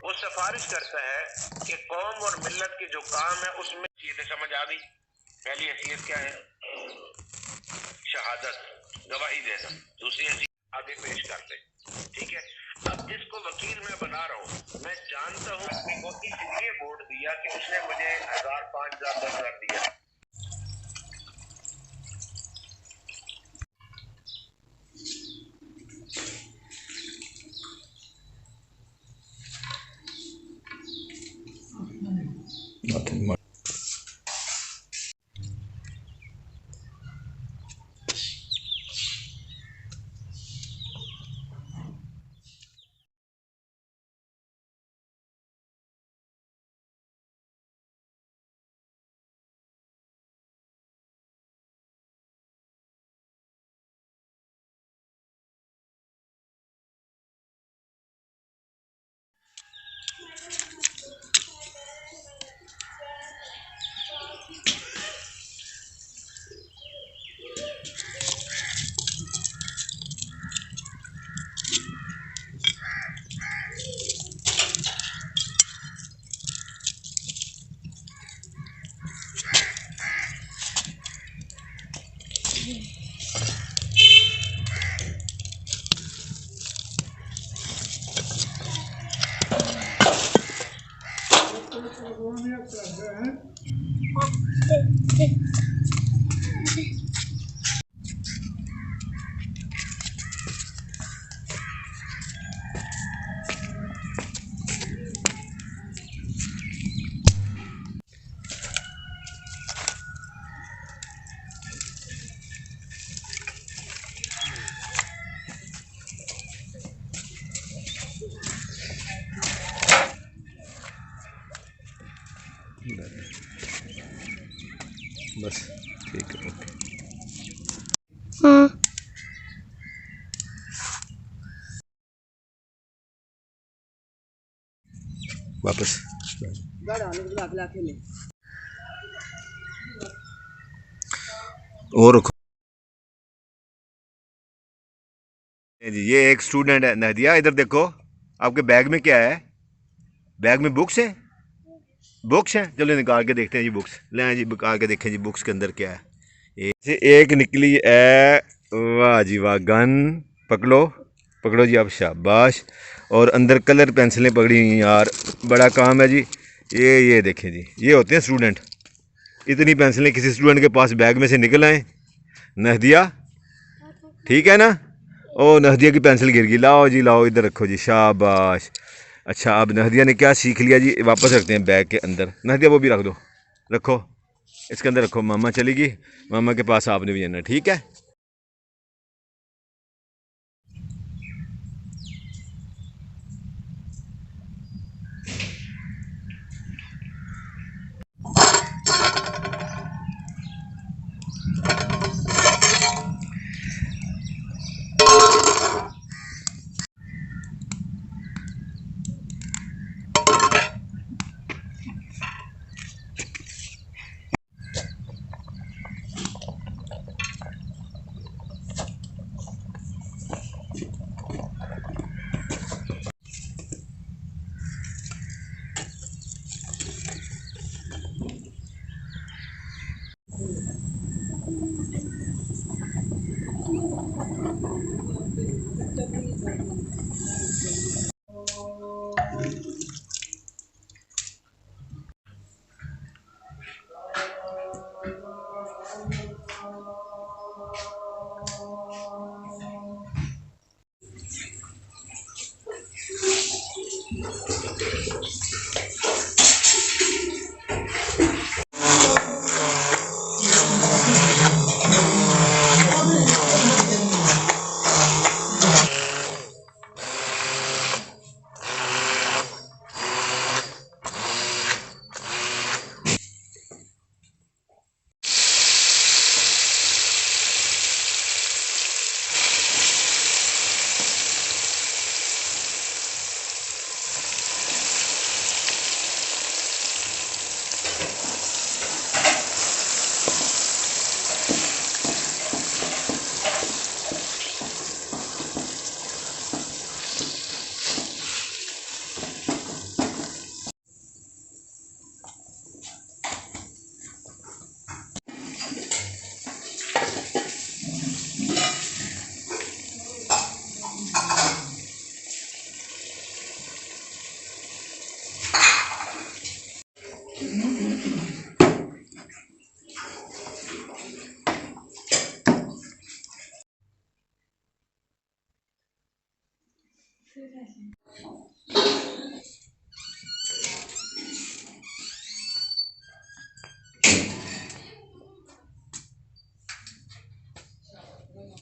वो सिफारिश करता है कि कौम और मिल्लत के जो काम है उसमें चीजें समझ आ गई। पहली हैसियत क्या है? शहादत, गवाही देना। दूसरी हैसियत आगे पेश करते। ठीक है, अब जिसको वकील मैं बना रहा हूँ, मैं जानता हूँ आदमी को इसलिए वोट दिया कि उसने मुझे 1000, 5000, 10,000 दिया। बस ठीक है, ओके। वापस और रखो जी। ये एक स्टूडेंट है नहदिया, इधर देखो आपके बैग में क्या है? बैग में बुक्स हैं? बुक्स हैं, चलो निकाल के देखते हैं जी बुक्स। ले जी निकाल के देखें जी बुक्स के अंदर क्या है। एक निकली है, वाह जी वाह, गन पकड़ो पकड़ो जी, आप शाबाश। और अंदर कलर पेंसिलें पकड़ी हुई यार, बड़ा काम है जी। ये देखें जी, ये होते हैं स्टूडेंट। इतनी पेंसिलें किसी स्टूडेंट के पास बैग में से निकल आए। नहदिया ठीक है ना? ओ नहदिया की पेंसिल गिर गई, लाओ जी लाओ, इधर रखो जी, शाबाश। अच्छा, अब नहदिया ने क्या सीख लिया जी, वापस रखते हैं बैग के अंदर। नहदिया वो भी रख दो, रखो इसके अंदर रखो। मामा चलेगी, मामा के पास आपने भी जाना, ठीक है।